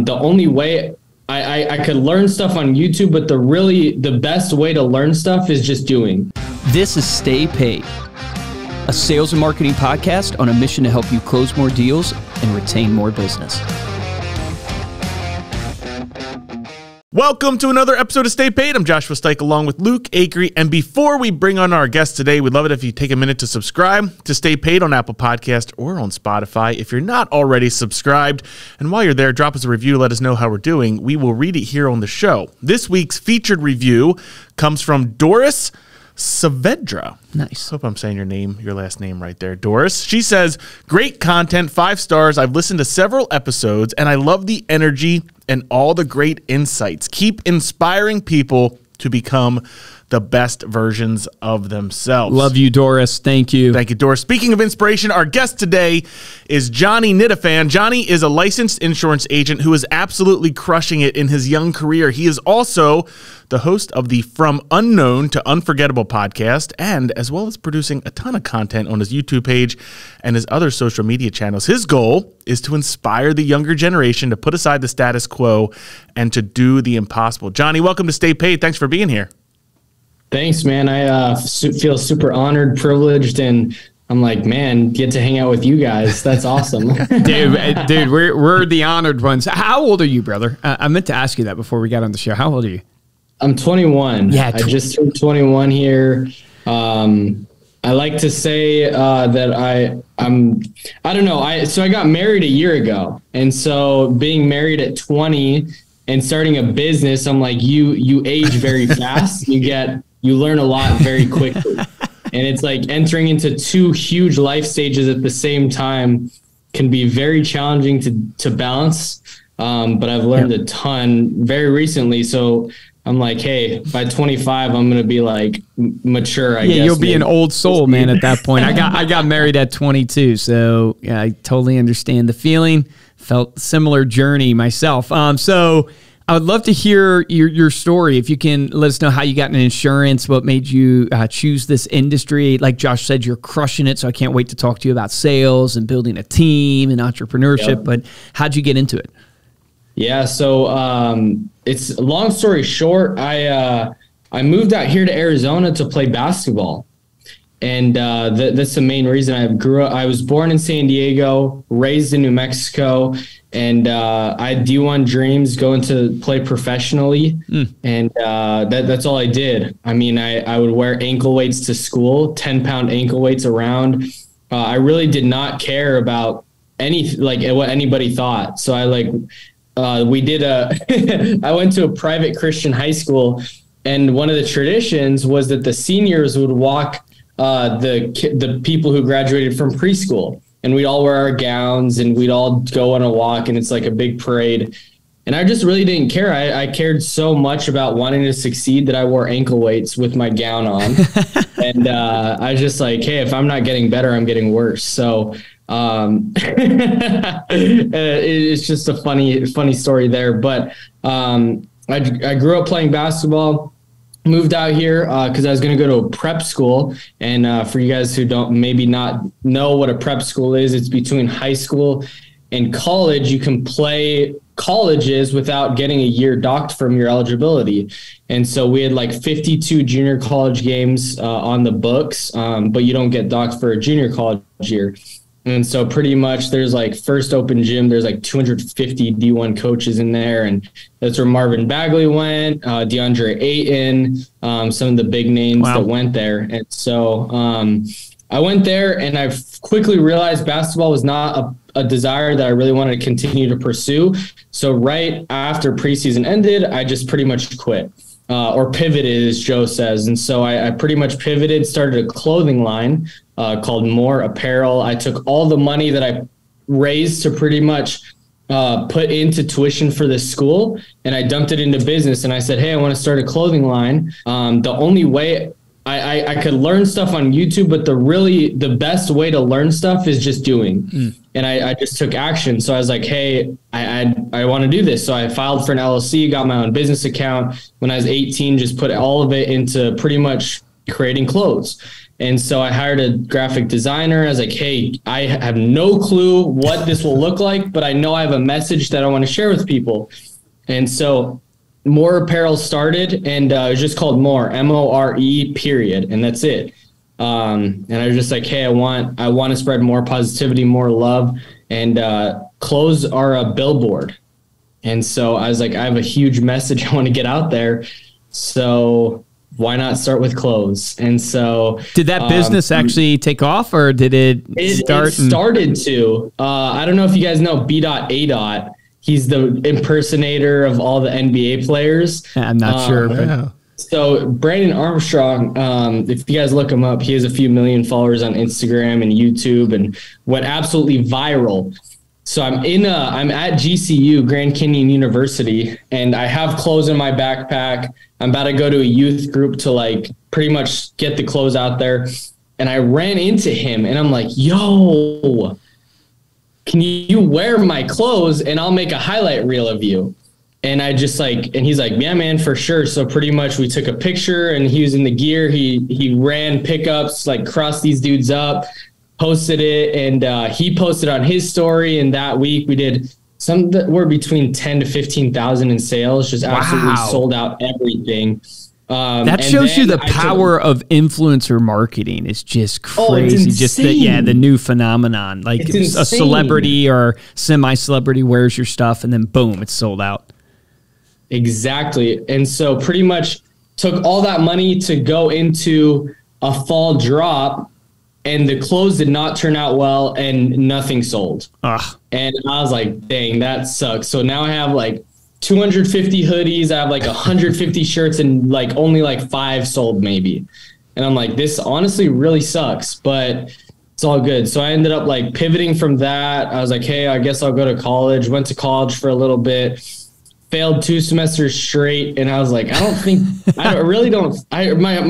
The only way I could learn stuff on YouTube, but the best way to learn stuff is just doing. This is Stay Paid, a sales and marketing podcast on a mission to help you close more deals and retain more business. Welcome to another episode of Stay Paid. I'm Joshua Stike along with Luke Acree. And before we bring on our guest today, we'd love it if you take a minute to subscribe to Stay Paid on Apple Podcast or on Spotify if you're not already subscribed. And while you're there, drop us a review. Let us know how we're doing. We will read it here on the show. This week's featured review comes from Doris Saavedra. Nice. Hope I'm saying your last name right there, Doris. She says, great content, 5 stars. I've listened to several episodes and I love the energy and all the great insights. Keep inspiring people to become the best versions of themselves. Love you, Doris. Thank you. Thank you, Doris. Speaking of inspiration, our guest today is Johnny Nitafan. Johnny is a licensed insurance agent who is absolutely crushing it in his young career. He is also the host of the From Unknown to Unforgettable podcast, and as well as producing a ton of content on his YouTube page and his other social media channels. His goal is to inspire the younger generation to put aside the status quo and to do the impossible. Johnny, welcome to Stay Paid. Thanks for being here. Thanks, man. I feel super honored, privileged, and I'm like, man, get to hang out with you guys. That's awesome. Dude, we're the honored ones. How old are you, brother? I meant to ask you that before we got on the show. How old are you? I'm 21. Yeah, I just turned 21 here. I like to say that I don't know. So I got married a year ago, and so being married at 20 and starting a business, I'm like, you age very fast. You learn a lot very quickly. And it's like entering into 2 huge life stages at the same time can be very challenging to balance. But I've learned a ton very recently. So I'm like, hey, by 25, I'm going to be like mature, I guess. Yeah, you'll be an old soul, man, at that point. I got married at 22. So yeah, I totally understand the feeling. Felt similar journey myself. So I would love to hear your story. If you can let us know how you got into insurance, what made you choose this industry. Like Josh said, you're crushing it, so I can't wait to talk to you about sales and building a team and entrepreneurship. Yep. But how'd you get into it? Yeah, so it's long story short. I moved out here to Arizona to play basketball, and that's the main reason. I was born in San Diego, raised in New Mexico. And I had D1 dreams going to play professionally. And that's all I did. I mean, I would wear ankle weights to school, 10-pound ankle weights around. I really did not care about what anybody thought. So I I went to a private Christian high school, and one of the traditions was that the seniors would walk the people who graduated from preschool. And we'd all wear our gowns and we'd all go on a walk, and it's like a big parade. And I just really didn't care. I cared so much about wanting to succeed that I wore ankle weights with my gown on. And I was just like, hey, if I'm not getting better, I'm getting worse. So it's just a funny story there. But I grew up playing basketball. Moved out here because I was going to go to a prep school. And for you guys who don't maybe not know what a prep school is, it's between high school and college. You can play colleges without getting a year docked from your eligibility. And so we had like 52 junior college games on the books, but you don't get docked for a junior college year. And so pretty much there's like first open gym, there's like 250 D1 coaches in there. And that's where Marvin Bagley went, DeAndre Ayton, some of the big names that went there. And so I went there, and I quickly realized basketball was not a desire that I really wanted to continue to pursue. So right after preseason ended, I just pretty much quit. Or pivoted, as Joe says. And so I pretty much pivoted, started a clothing line called More Apparel. I took all the money that I raised to pretty much put into tuition for this school, and I dumped it into business. And I said, hey, I want to start a clothing line. The only way I could learn stuff on YouTube, but the best way to learn stuff is just doing. And I just took action. So I was like, hey, I want to do this. So I filed for an LLC, got my own business account. When I was 18, just put all of it into pretty much creating clothes. And so I hired a graphic designer. I was like, hey, I have no clue what this will look like, but I know I have a message that I want to share with people. And so More Apparel started, and it was just called More, MORE, period. And that's it. And I was just like, hey, I want to spread more positivity, more love, and clothes are a billboard. And so I was like, I have a huge message I want to get out there. So why not start with clothes? And so did that business actually take off, or did it start? It started to. I don't know if you guys know B.A. He's the impersonator of all the NBA players. I'm not sure. Yeah. So Brandon Armstrong, if you guys look him up, he has a few million followers on Instagram and YouTube and went absolutely viral. So I'm at GCU, Grand Canyon University, and I have clothes in my backpack. I'm about to go to a youth group to like pretty much get the clothes out there. And I ran into him and I'm like, yo, can you wear my clothes and I'll make a highlight reel of you? And I just and he's like, yeah, man, for sure. So pretty much we took a picture and he was in the gear. He ran pickups, like crossed these dudes up, posted it. And he posted on his story. And that week we did some that were between 10 to 15,000 in sales, just absolutely sold out everything. That shows you the power of influencer marketing. It's just crazy. It's just the new phenomenon. Like a celebrity or semi-celebrity wears your stuff and then boom, it's sold out. Exactly. And so pretty much took all that money to go into a fall drop, and the clothes did not turn out well and nothing sold. Ugh. And I was like, dang, that sucks. So now I have like 250 hoodies. I have like 150 shirts and like only like 5 sold maybe. And I'm like, this honestly really sucks, but it's all good. So I ended up like pivoting from that. I was like, hey, I guess I'll go to college. Went to college for a little bit, failed 2 semesters straight. And I was like, my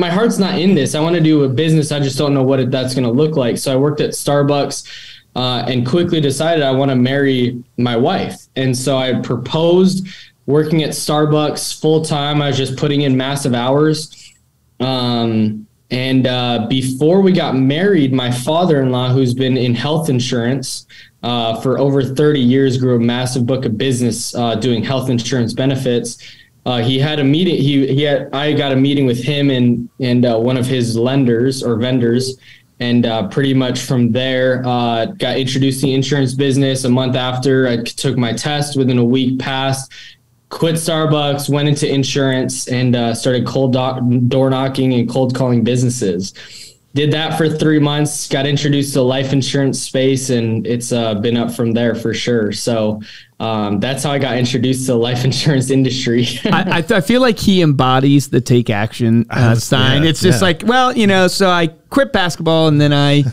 heart's not in this. I want to do a business. I just don't know what that's going to look like. So I worked at Starbucks and quickly decided I want to marry my wife. And so I proposed working at Starbucks full time. I was just putting in massive hours. Before we got married, my father-in-law, who's been in health insurance for over 30 years, grew a massive book of business doing health insurance benefits. He had a meeting. I got a meeting with him and one of his lenders or vendors. And pretty much from there, got introduced to the insurance business. A month after, I took my test. Within a week passed, quit Starbucks, went into insurance, and started door knocking and cold calling businesses. Did that for 3 months, got introduced to the life insurance space, and it's been up from there for sure. So that's how I got introduced to the life insurance industry. I feel like he embodies the take action sign. It's just like, well, so I quit basketball and then I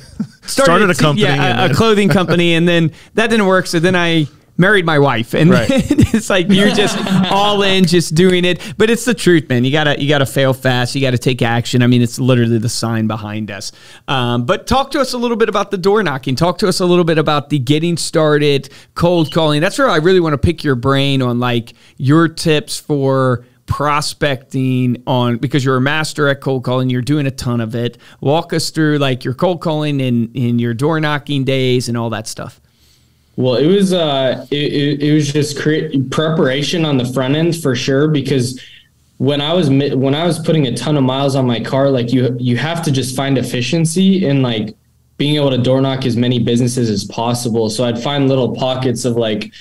started a company. A clothing company, and then that didn't work. So then I married my wife, and it's like you're just all in, just doing it. But it's the truth, man. You gotta fail fast. You gotta take action. I mean, it's literally the sign behind us. But talk to us a little bit about the door knocking. Talk to us a little bit about the getting started, cold calling. That's where I really want to pick your brain on like your tips for prospecting because you're a master at cold calling. You're doing a ton of it. Walk us through like your cold calling in your door knocking days and all that stuff. Well, it was just preparation on the front end for sure, because when I was putting a ton of miles on my car, like you have to just find efficiency in like being able to door knock as many businesses as possible. So I'd find little pockets of like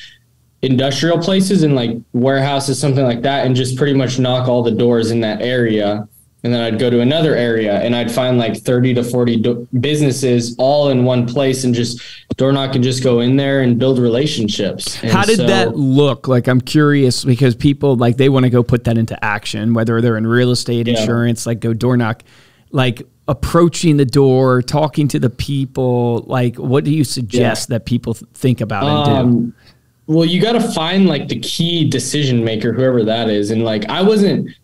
industrial places and like warehouses, something like that, and just pretty much knock all the doors in that area. And then I'd go to another area and I'd find like 30 to 40 businesses all in one place and just door knock and just go in there and build relationships. And how did that look? Like, I'm curious because people like they want to go put that into action, whether they're in real estate, insurance, like go door knock, like approaching the door, talking to the people. Like, what do you suggest that people think about and do? Well, you got to find like the key decision maker, whoever that is. And like, I was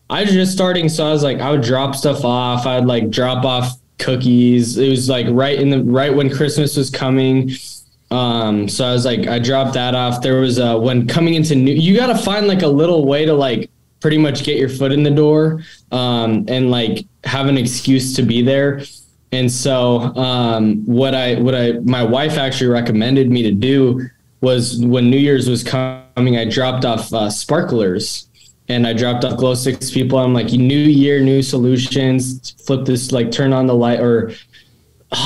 just starting. So I was like, I would drop stuff off. I'd like drop off cookies. It was like right when Christmas was coming. So I was like, I dropped that off. There was when coming into you got to find like a little way to like pretty much get your foot in the door, and like have an excuse to be there. And so my wife actually recommended me to do was when New Year's was coming, I dropped off sparklers and I dropped off glow sticks to people. I'm like, new year, new solutions, flip this, like turn on the light, or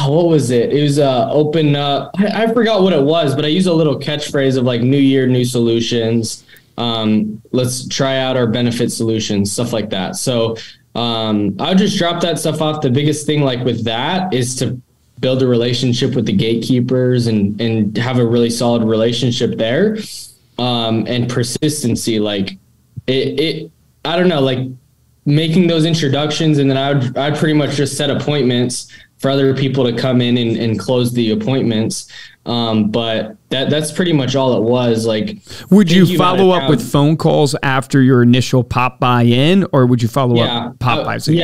what was it? It was open up. I forgot what it was, but I used a little catchphrase of like new year, new solutions. Let's try out our benefit solutions, stuff like that. So I'll just drop that stuff off. The biggest thing like with that is to build a relationship with the gatekeepers and have a really solid relationship there. And persistency, like I don't know, like making those introductions. And then I'd pretty much just set appointments for other people to come in and close the appointments. But that's pretty much all it was. Like, would you follow up with phone calls after your initial pop buy in, or would you follow up pop buys again?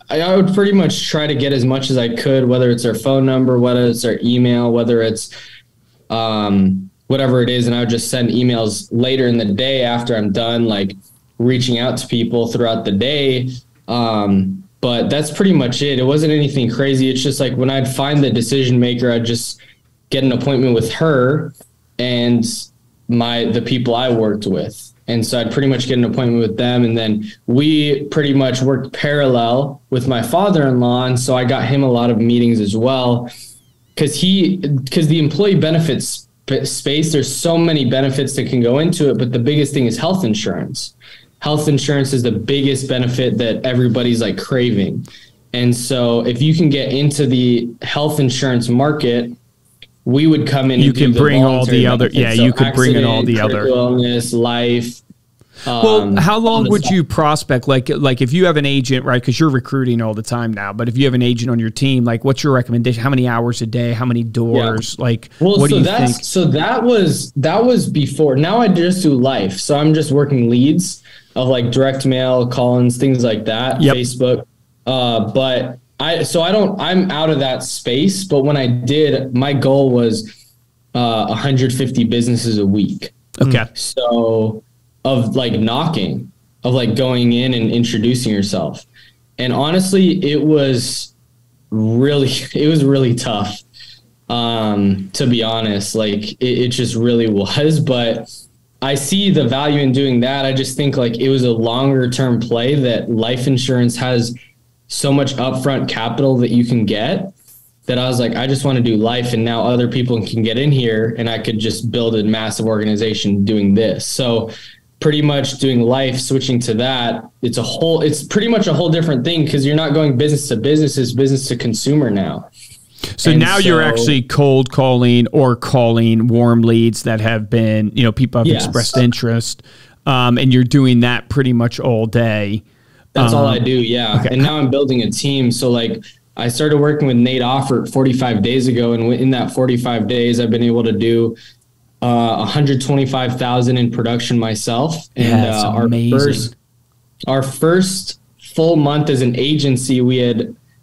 Yeah, I would pretty much try to get as much as I could, whether it's their phone number, whether it's their email, whether it's whatever it is. And I would just send emails later in the day after I'm done, like reaching out to people throughout the day. But that's pretty much it. It wasn't anything crazy. It's just like when I'd find the decision maker, I'd just get an appointment with her and the people I worked with. And so I'd pretty much get an appointment with them. And then we pretty much worked parallel with my father-in-law. And so I got him a lot of meetings as well. Because the employee benefits space, there's so many benefits that can go into it. But the biggest thing is health insurance. Health insurance is the biggest benefit that everybody's like craving. And so if you can get into the health insurance market, we would come in. You can bring all the other, you could bring in all the other illness, life. Well, how long would you prospect? Like if you have an agent, right? Because you're recruiting all the time now. But if you have an agent on your team, like, what's your recommendation? How many hours a day? How many doors? Yeah. Like, what do you think? So that was before. Now I just do life. So I'm just working leads of like direct mail, call-ins, things like that. Yep. Facebook. But I'm out of that space. But when I did, my goal was 150 businesses a week. Okay. So of like knocking, of like going in and introducing yourself. And honestly, it was really tough. To be honest, like it just really was, but I see the value in doing that. I just think like it was a longer term play that life insurance has so much upfront capital that you can get, that I was like, I just want to do life. And now other people can get in here and I could just build a massive organization doing this. So pretty much doing life, switching to that, it's pretty much a whole different thing, because you're not going business to business, it's business to consumer now. So now you're actually cold calling or calling warm leads that have been, people have expressed interest, and you're doing that pretty much all day. That's all I do. Yeah. Okay. And now I'm building a team. So like I started working with Nate Offert 45 days ago. And in that 45 days, I've been able to do 125,000 in production myself. And our first full month as an agency, we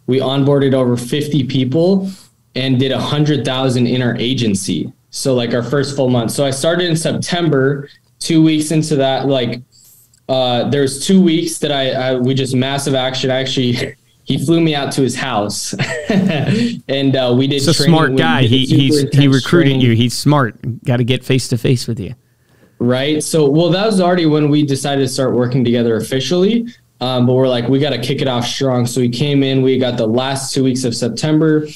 onboarded over 50 people and did 100,000 in our agency. So like our first full month. So I started in September, 2 weeks into that, like, there's 2 weeks that we just massive action. Actually, he flew me out to his house and we did. It's a smart guy. He recruited you. He's smart. Got to get face to face with you. Right. So, well, that was already when we decided to start working together officially. But we're like, we got to kick it off strong. So we came in, we got the last 2 weeks of September.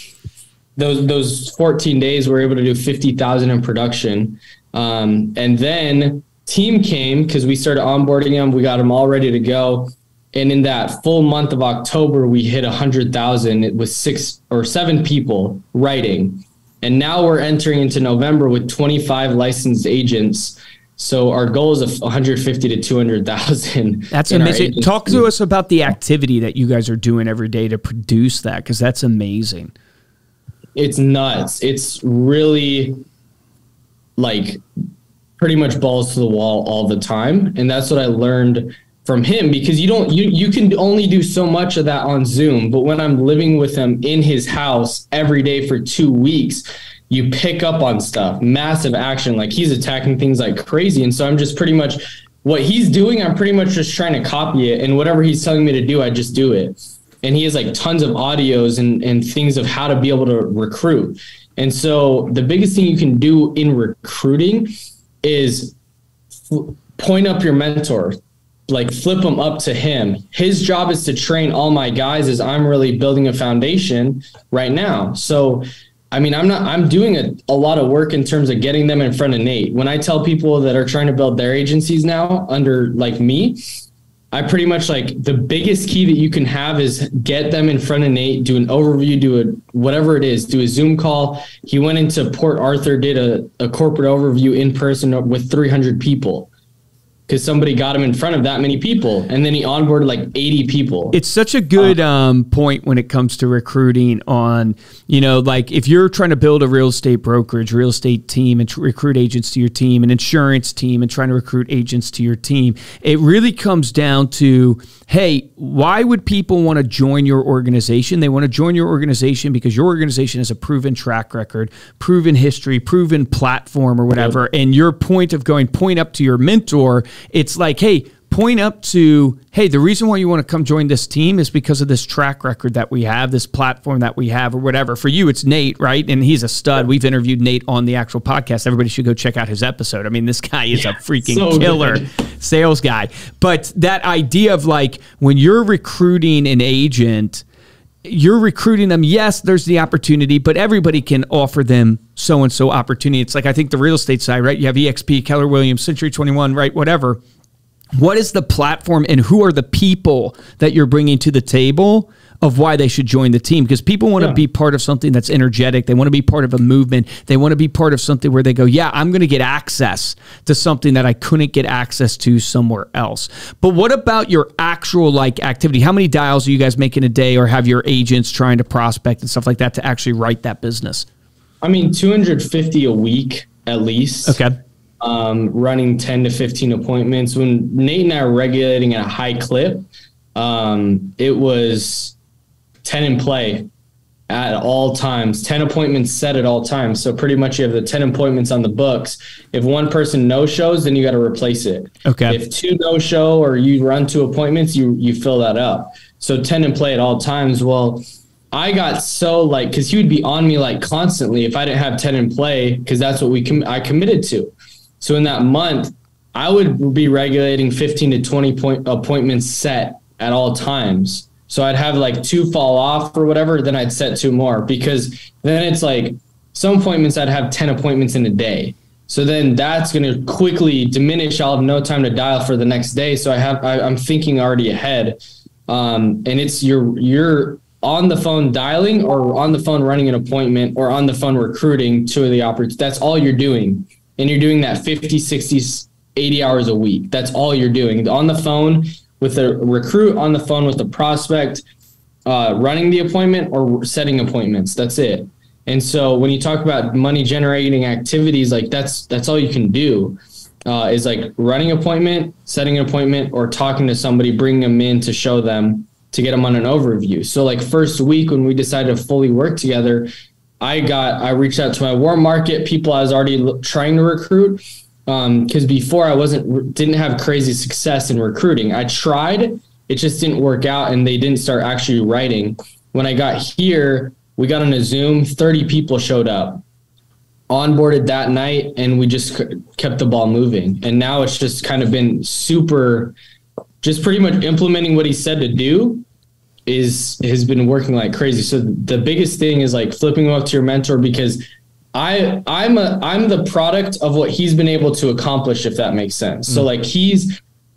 Those 14 days, we were able to do 50,000 in production. And then team came because we started onboarding them. We got them all ready to go. And in that full month of October, we hit 100,000. It was 6 or 7 people writing. And now we're entering into November with 25 licensed agents. So our goal is 150 to 200,000. That's amazing. Talk to us about the activity that you guys are doing every day to produce that, because that's amazing. It's nuts. It's really like pretty much balls to the wall all the time. And that's what I learned from him, because you can only do so much of that on Zoom. But when I'm living with him in his house every day for 2 weeks, you pick up on stuff, massive action. Like he's attacking things like crazy. And so I'm just pretty much what he's doing, I'm pretty much just trying to copy it. And whatever he's telling me to do, I just do it. and he has like tons of audios and things of how to be able to recruit. And so the biggest thing you can do in recruiting is point up your mentor, like flip them up to him. His job is to train all my guys as I'm really building a foundation right now. So, I mean, I'm doing a lot of work in terms of getting them in front of Nate. When I tell people that are trying to build their agencies now under like me, I pretty much like the biggest key that you can have is get them in front of Nate, do an overview, do whatever it is, do a Zoom call. He went into Port Arthur, did a corporate overview in person with 300 people because somebody got him in front of that many people. And then he onboarded like 80 people. It's such a good point when it comes to recruiting on, like if you're trying to build a real estate brokerage, real estate team and recruit agents to your team, an insurance team and trying to recruit agents to your team, it really comes down to, hey, why would people want to join your organization? They want to join your organization because your organization has a proven track record, proven history, proven platform or whatever. Yep. And your point of going point up to your mentor, it's like, hey, point up to, hey, the reason why you want to come join this team is because of this track record that we have, this platform that we have or whatever. For you, it's Nate, right? And he's a stud. We've interviewed Nate on the actual podcast. Everybody should go check out his episode. I mean, this guy is a freaking killer sales guy. But that idea of like when you're recruiting an agent, you're recruiting them. Yes, there's the opportunity, but everybody can offer them so-and-so opportunity. It's like, I think the real estate side, right? You have EXP, Keller Williams, Century 21, right? Whatever. What is the platform and who are the people that you're bringing to the table of why they should join the team? Because people want to be part of something that's energetic. They want to be part of a movement. They want to be part of something where they go, yeah, I'm going to get access to something that I couldn't get access to somewhere else. But what about your actual like activity? How many dials are you guys making a day or have your agents trying to prospect and stuff like that to actually write that business? I mean, 250 a week at least. Okay. Running 10 to 15 appointments. When Nate and I were regulating at a high clip, it was 10 in play at all times, 10 appointments set at all times. So pretty much you have the 10 appointments on the books. If one person no-shows, then you got to replace it. Okay. If two no-show or you run 2 appointments, you fill that up. So 10 in play at all times. Well, I got so like, because he would be on me like constantly if I didn't have 10 in play, because that's what I committed to. So in that month, I would be regulating 15 to 20 appointments set at all times. So I'd have like 2 fall off or whatever, then I'd set 2 more, because then it's like some appointments I'd have 10 appointments in a day. So then that's going to quickly diminish. I'll have no time to dial for the next day. So I'm thinking already ahead. And it's you're on the phone dialing or on the phone running an appointment or on the phone recruiting to the opportunity. That's all you're doing. And you're doing that 50, 60, 80 hours a week. That's all you're doing. On the phone with a recruit, on the phone with the prospect, running the appointment or setting appointments. That's it. And so when you talk about money generating activities, like that's all you can do is like running appointment, setting an appointment, or talking to somebody, bringing them in to show them, to get them on an overview. So like first week when we decided to fully work together, I reached out to my warm market people I was already trying to recruit. Because before I didn't have crazy success in recruiting. I tried, it just didn't work out and they didn't start actually writing. When I got here, we got on a Zoom, 30 people showed up, onboarded that night, and we just kept the ball moving. And now it's just kind of been just pretty much implementing what he said to do has been working like crazy. So the biggest thing is like flipping them up to your mentor, because I'm the product of what he's been able to accomplish, if that makes sense. So like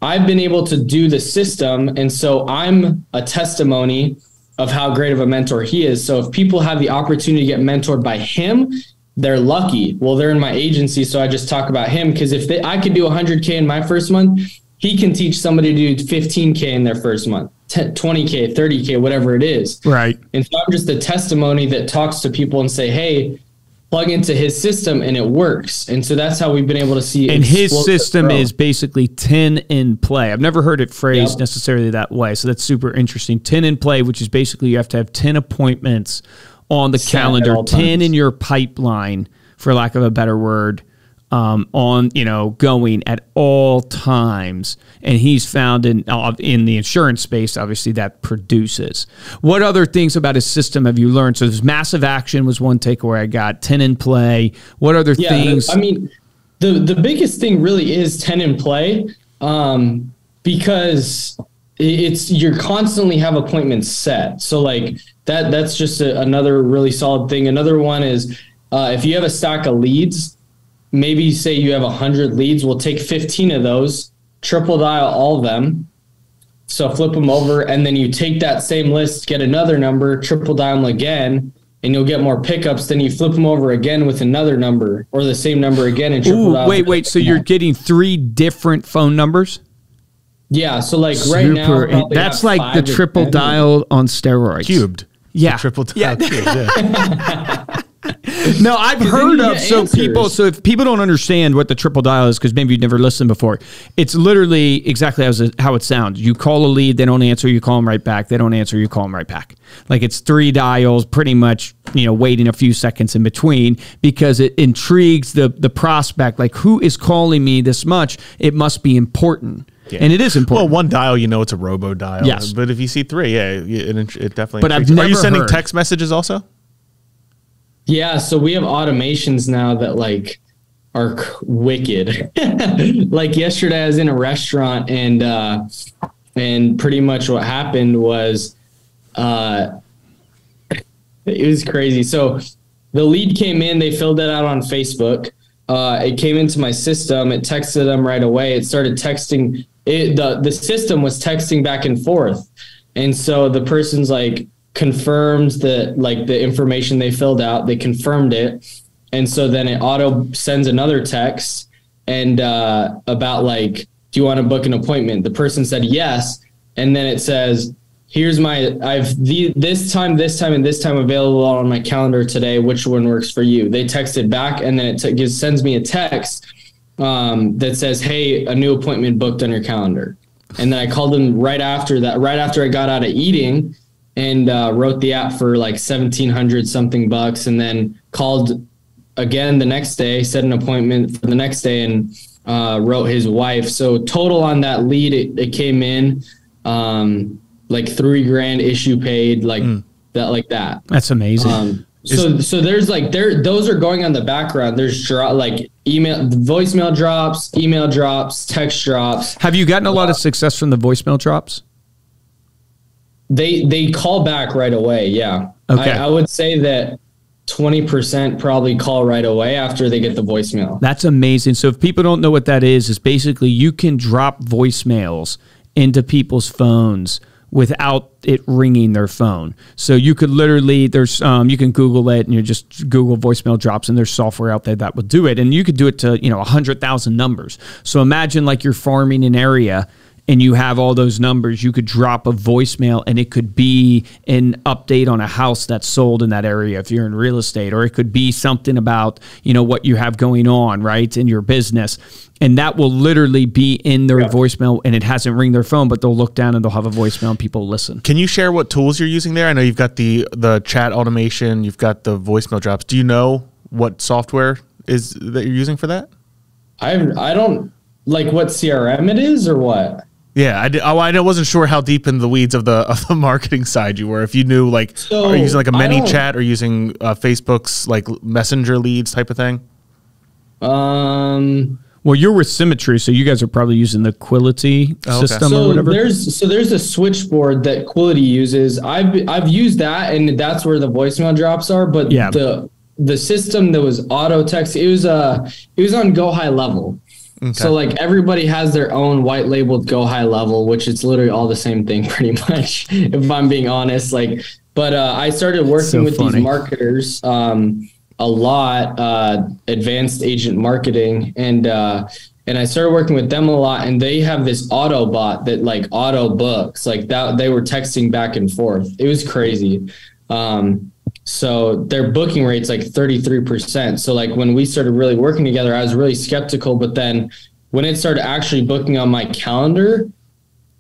I've been able to do the system. And so I'm a testimony of how great of a mentor he is. So if people have the opportunity to get mentored by him, they're lucky. Well, they're in my agency. So I just talk about him, because if I could do 100K in my first month, he can teach somebody to do 15K in their first month, 20K, 30K, whatever it is. Right. And so I'm just a testimony that talks to people and say, hey, plug into his system and it works. And so that's how we've been able to see. And his system is basically 10 in play. I've never heard it phrased necessarily that way. So that's super interesting. 10 in play, which is basically you have to have 10 appointments on the calendar, 10 in your pipeline, for lack of a better word, on, going at all times. And he's found in the insurance space, obviously, that produces. What other things about his system have you learned? So there's massive action was one takeaway I got, 10 in play. What other things? The biggest thing really is 10 in play, because you're constantly have appointments set. So like that's just another really solid thing. Another one is if you have a stack of leads, maybe say you have 100 leads, we'll take 15 of those, triple dial all of them. So flip them over, and then you take that same list, get another number, triple dial them again, and you'll get more pickups. Then you flip them over again with another number or the same number again and triple dial. Wait. So you're getting 3 different phone numbers? Yeah. So like right now, that's like the triple dial on steroids. Cubed. Yeah. Triple dial cubed. Yeah. No, I've heard of so if people don't understand what the triple dial is, because maybe you've never listened before, it's literally exactly how it sounds. You call a lead, they don't answer, you call them right back. They don't answer, you call them right back. Like it's 3 dials, pretty much, waiting a few seconds in between, because it intrigues the prospect. Like, who is calling me this much? It must be important. Yeah. And it is important. Well, one dial, it's a robo dial. Yes. But if you see 3, it definitely. But I've never Are you sending heard. Text messages also? Yeah, so we have automations now that like are wicked. Like yesterday I was in a restaurant and pretty much what happened was it was crazy. So the lead came in, they filled it out on Facebook. It came into my system, it texted them right away. It started texting the system was texting back and forth. And so the person's like confirms the information they filled out, they confirmed it, and so then it auto sends another text and about like, do you want to book an appointment? The person said yes, and then it says, here's this time and this time available on my calendar today, which one works for you? They texted back, and then it sends me a text that says, hey, a new appointment booked on your calendar. And then I called them right after I got out of eating, and wrote the app for like $1,700 something bucks, and then called again the next day, set an appointment for the next day, and wrote his wife. So total on that lead, it came in like $3,000 issue paid, like that. That's amazing. So there's like those are going on the background. There's like voicemail drops, email drops, text drops. Have you gotten a lot of success from the voicemail drops? They call back right away. Yeah. Okay. I would say that 20% probably call right away after they get the voicemail. That's amazing. So if people don't know what that is basically you can drop voicemails into people's phones without it ringing their phone. So you could literally, there's you can Google it, and you just Google voicemail drops, and there's software out there that will do it. And you could do it to 100,000 numbers. So imagine like you're farming an area, and you have all those numbers. You could drop a voicemail, and it could be an update on a house that's sold in that area if you're in real estate, or it could be something about, what you have going on, right, in your business. And that will literally be in their voicemail, and it hasn't ring their phone, but they'll look down and they'll have a voicemail and people listen. Can you share what tools you're using there? I know you've got the chat automation, you've got the voicemail drops. Do you know what software is that you're using for that? I don't like what CRM it is or what? Yeah, I wasn't sure how deep in the weeds of the marketing side you were. If you knew, like, are you using like a ManyChat or using Facebook's like messenger leads type of thing? Well, you're with Symmetry, so you guys are probably using the Quility system or whatever. There's a switchboard that Quility uses. I've used that, and that's where the voicemail drops are. But the system that was auto text, it was on Go High Level. Okay. So like everybody has their own white labeled Go High Level, which it's literally all the same thing pretty much, if I'm being honest. Like, but I started working with these marketers a lot, advanced agent marketing, and I started working with them a lot, and they have this auto bot that like auto books like that. They were texting back and forth. It was crazy. So their booking rate's like 33%. So like when we started really working together, I was really skeptical, but then when it started actually booking on my calendar,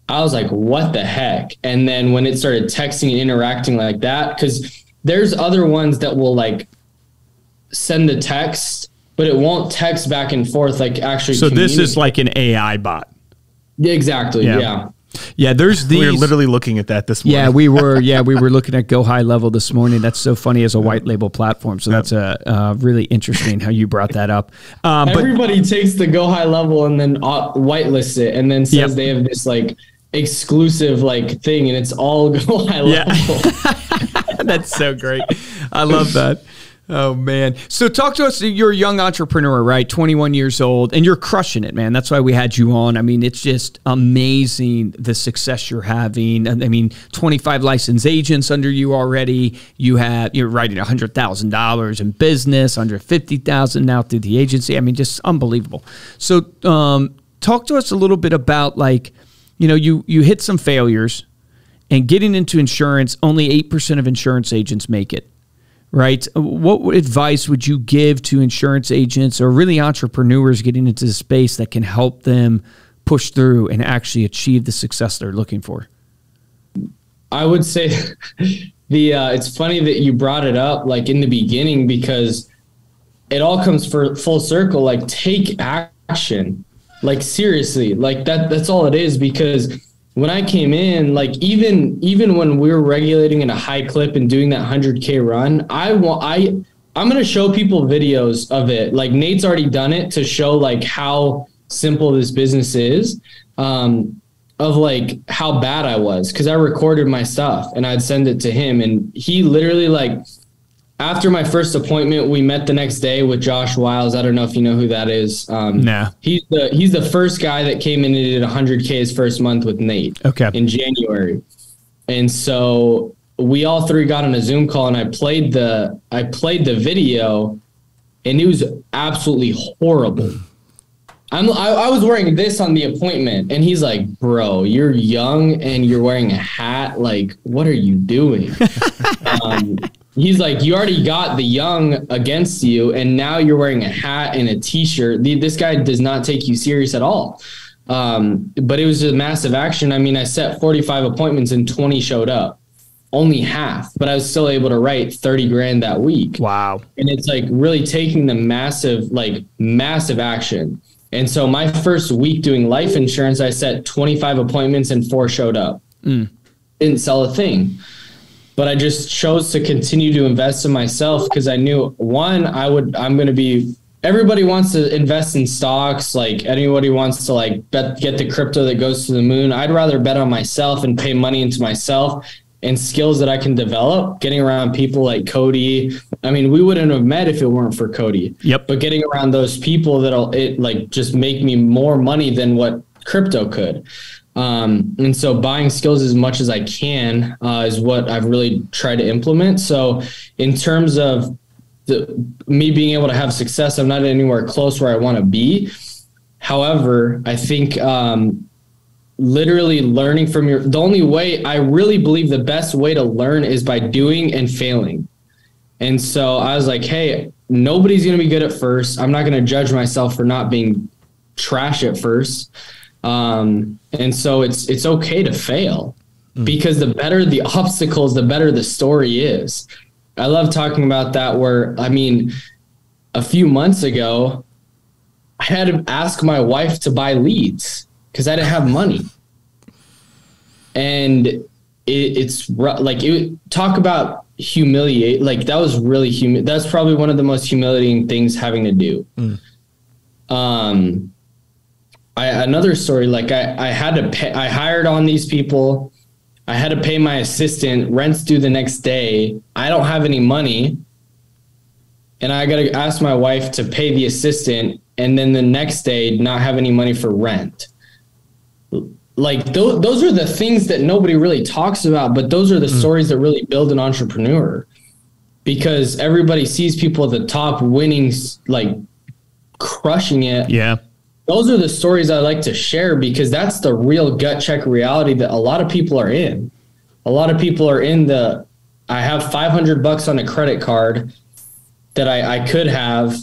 I was like, what the heck? And then when it started texting and interacting like that, because there's other ones that will like send the text but it won't text back and forth like actually. So this is like an AI bot. Yeah, exactly. Yeah. Yeah, there's these. We were literally looking at that this morning. Yeah, we were. Yeah, we were looking at Go High Level this morning. That's so funny as a white label platform. So that's really interesting how you brought that up. Everybody takes the Go High Level and then whitelists it, and then says they have this like exclusive like thing, and it's all Go High Level. That's so great. I love that. Oh, man. So talk to us. You're a young entrepreneur, right? 21 years old, and you're crushing it, man. That's why we had you on. I mean, it's just amazing the success you're having. I mean, 25 licensed agents under you already. You're writing $100,000 in business, $150,000 now through the agency. I mean, just unbelievable. So talk to us a little bit about, like, you know, you hit some failures, and getting into insurance, only 8% of insurance agents make it. Right. What advice would you give to insurance agents or really entrepreneurs getting into the space that can help them push through and actually achieve the success they're looking for? I would say it's funny that you brought it up like in the beginning, because it all comes for full circle. Like, take action, like seriously, like that's all it is. Because when I came in, like even when we were regulating in a high clip and doing that 100K run, I'm going to show people videos of it. Like, Nate's already done it to show like how simple this business is, of like how bad I was. 'Cause I recorded my stuff and I'd send it to him, and he literally, like, after my first appointment, we met the next day with Josh Wiles. I don't know if you know who that is. No. He's the first guy that came in and did 100K his first month with Nate. Okay. In January. And so we all three got on a Zoom call, and I played the video, and it was absolutely horrible. I was wearing this on the appointment, and he's like, "Bro, you're young and you're wearing a hat. Like, what are you doing?" He's like, "You already got the young against you, and now you're wearing a hat and a t-shirt. This guy does not take you serious at all." But it was a massive action. I mean, I set 45 appointments and 20 showed up, only half, but I was still able to write 30 grand that week. Wow. And it's like really taking the massive action. And so my first week doing life insurance, I set 25 appointments and 4 showed up. Didn't sell a thing. But I just chose to continue to invest in myself, because I knew, one, everybody wants to invest in stocks. Like, anybody wants to get the crypto that goes to the moon. I'd rather bet on myself and pay money into myself and skills that I can develop, getting around people like Cody. I mean, we wouldn't have met if it weren't for Cody. Yep. But getting around those people just make me more money than what crypto could. And so buying skills as much as I can is what I've really tried to implement. So in terms of me being able to have success, I'm not anywhere close where I want to be. However, I think literally learning from the only way, I really believe the best way to learn is by doing and failing. And so I was like, hey, nobody's going to be good at first. I'm not going to judge myself for not being trash at first. And so it's okay to fail, because the better the obstacles, the better the story is. I love talking about that, where, I mean, a few months ago, I had to ask my wife to buy leads because I didn't have money. And talk about humiliate. Like, that was really that's probably one of the most humiliating things having to do. Another story, like I had to pay, I hired on these people. I had to pay my assistant, rent's due the next day. I don't have any money. And I got to ask my wife to pay the assistant, and then the next day not have any money for rent. Like, those are the things that nobody really talks about, but those are the stories that really build an entrepreneur, because everybody sees people at the top winning, like crushing it. Yeah. Those are the stories I like to share, because that's the real gut check reality that a lot of people are in. A lot of people are in I have $500 on a credit card that I could have,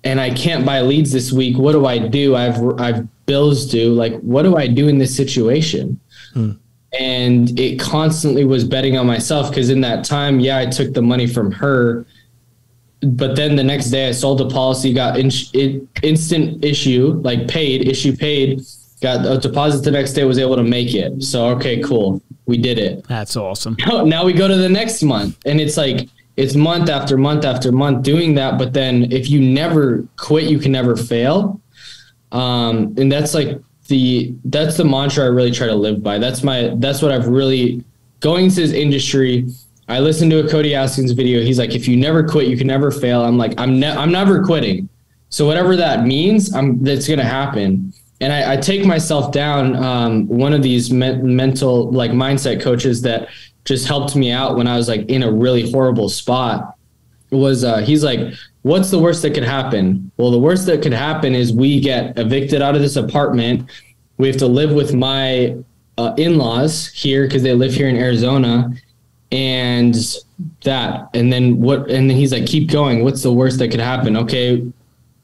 and I can't buy leads this week. What do I do? I've bills due. Like, what do I do in this situation? And it constantly was betting on myself, because in that time, I took the money from her, but then the next day I sold the policy, got instant issue, like paid, got a deposit the next day, was able to make it. So, okay, cool. We did it. That's awesome. Now we go to the next month, and it's like, it's month after month after month doing that. But then if you never quit, you can never fail. And that's like that's the mantra I really try to live by. That's what I've really, going into this industry. I listened to a Cody Askins video. He's like, if you never quit, you can never fail. I'm like, I'm never quitting. So whatever that means, that's going to happen. And I take myself down. One of these mental, like, mindset coaches that just helped me out when I was like in a really horrible spot was, he's like, what's the worst that could happen? Well, the worst that could happen is we get evicted out of this apartment. We have to live with my in-laws here because they live here in Arizona. And then he's like, keep going. What's the worst that could happen? Okay,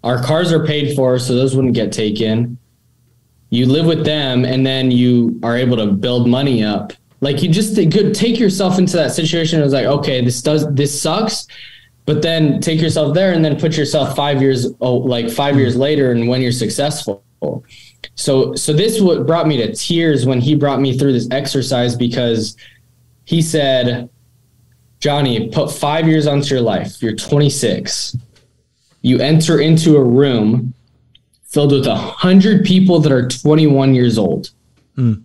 our cars are paid for, so those wouldn't get taken. You live with them, and then you are able to build money up. Like, you just could take yourself into that situation. It was like, okay, this sucks, but then take yourself there and then put yourself 5 years later and when you're successful. So this what brought me to tears when he brought me through this exercise, because he said, Johnny, put 5 years onto your life. You're 26. You enter into a room filled with 100 people that are 21 years old. Mm.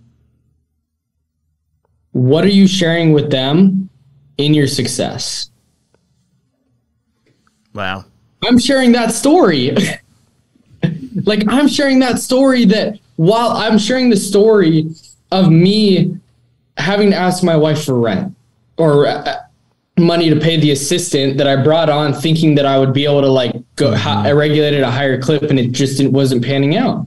What are you sharing with them in your success? Wow. I'm sharing that story. Like, I'm sharing that story that while I'm sharing the story of me having to ask my wife for rent or money to pay the assistant that I brought on, thinking that I would be able to like go regulate at a higher clip, and it wasn't panning out.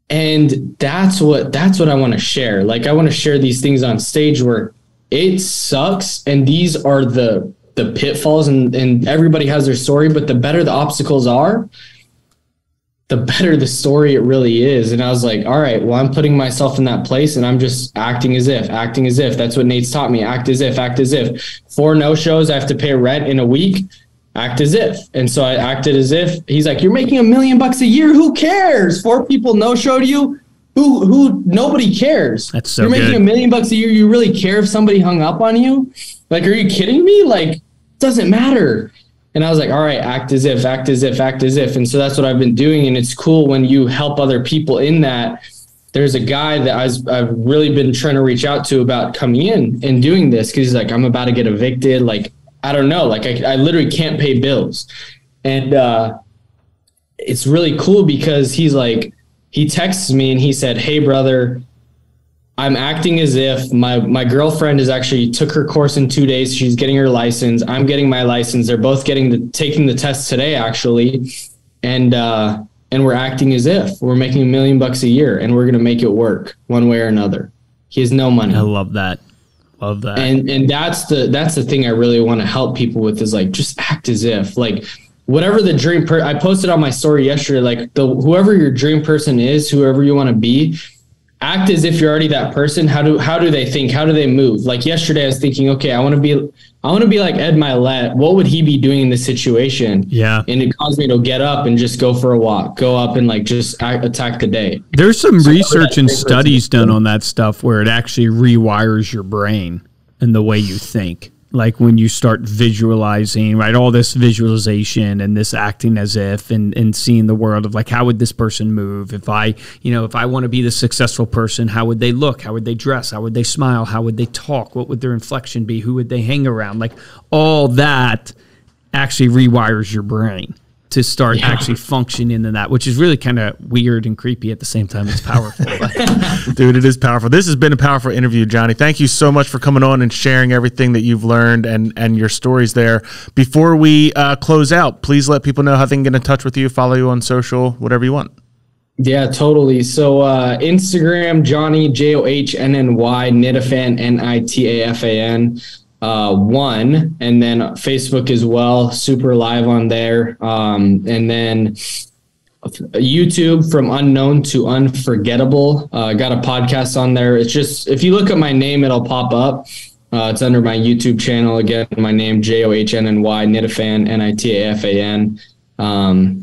And that's what I want to share. Like, I want to share these things on stage where it sucks, and these are the pitfalls, and everybody has their story, but the better the obstacles are, the better the story it really is. And I was like, all right, well, I'm putting myself in that place, and I'm just acting as if. That's what Nate's taught me. Act as if. 4 no-shows, I have to pay rent in a week. Act as if. And so I acted as if. He's like, you're making $1 million a year. Who cares? 4 people no-showed you. Who? Nobody cares. That's so You're making $1 million a year. You really care if somebody hung up on you? Like, are you kidding me? Like, doesn't matter. And I was like, all right, act as if. And so that's what I've been doing. And it's cool when you help other people in that. There's a guy that I've really been trying to reach out to about coming in and doing this, because he's like, I'm about to get evicted. Like, I don't know. Like, I literally can't pay bills. And it's really cool because he's like, he texts me and he said, hey, brother, I'm acting as if my girlfriend is actually took her course in 2 days. She's getting her license. I'm getting my license. They're both taking the test today, actually. And we're acting as if we're making $1 million a year, and we're going to make it work one way or another. He has no money. I love that. And that's the thing I really want to help people with, is like, just act as if, like, whatever the dream I posted on my story yesterday, like, whoever your dream person is, whoever you want to be, act as if you're already that person. How do they think? How do they move? Like, yesterday I was thinking, okay, I want to be like Ed Milet. What would he be doing in this situation? Yeah. And it caused me to get up and just go for a walk, go up and like just attack the day. There's some research and studies done on that stuff where it actually rewires your brain and the way you think. Like, when you start visualizing, right, all this visualization and this acting as if, and seeing the world of like, how would this person move? If I want to be the successful person, how would they look? How would they dress? How would they smile? How would they talk? What would their inflection be? Who would they hang around? Like, all that actually rewires your brain to start actually functioning in that, which is really kind of weird and creepy at the same time. It's powerful. Dude, it is powerful. This has been a powerful interview, Johnny. Thank you so much for coming on and sharing everything that you've learned and your stories there. Before we close out, please let people know how they can get in touch with you, follow you on social, whatever you want. Yeah, totally. So Instagram, Johnny, JOHNNY, Nitafan, NITAFAN. 1, and then Facebook as well, super live on there, and then YouTube, From Unknown to Unforgettable. Got a podcast on there. It's just, if you look at my name, it'll pop up. It's under my YouTube channel. Again, my name, Johnnny, Nitafan, Nitafan.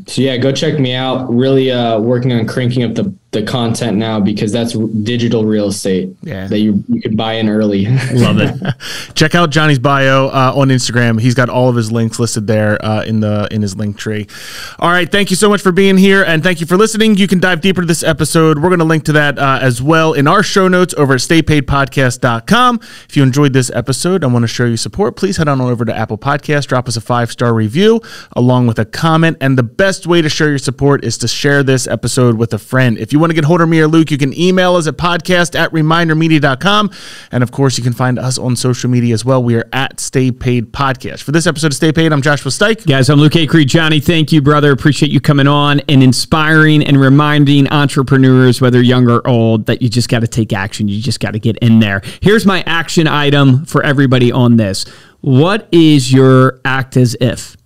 So yeah, go check me out. Really working on cranking up the content now, because that's digital real estate that you can buy in early. Love it. Check out Johnny's bio on Instagram. He's got all of his links listed there in his link tree. All right, thank you so much for being here, and thank you for listening. You can dive deeper to this episode. We're going to link to that as well in our show notes over at staypaidpodcast.com. If you enjoyed this episode and want to show your support, please head on over to Apple Podcasts, drop us a 5-star review along with a comment. And the best way to show your support is to share this episode with a friend. If you want to get hold of me or Luke, you can email us at podcast@remindermedia.com. And of course, you can find us on social media as well. We are at Stay Paid Podcast. For this episode of Stay Paid, I'm Joshua Stike. Guys, I'm Luke Acree. Johnny, thank you, brother. Appreciate you coming on and inspiring and reminding entrepreneurs, whether young or old, that you just got to take action. You just got to get in there. Here's my action item for everybody on this. What is your act as if?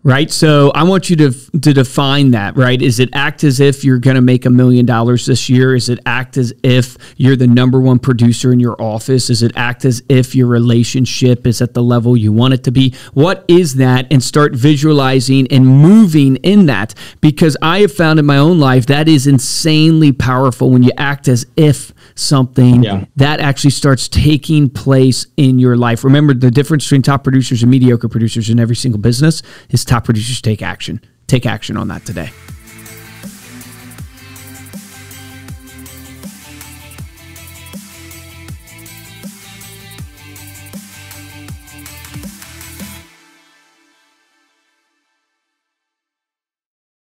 Right. So I want you to define that, right? Is it act as if you're going to make $1 million this year? Is it act as if you're the number one producer in your office? Is it act as if your relationship is at the level you want it to be? What is that? And start visualizing and moving in that, because I have found in my own life that is insanely powerful. When you act as if something that actually starts taking place in your life. Remember, the difference between top producers and mediocre producers in every single business is top producers take action. Take action on that today.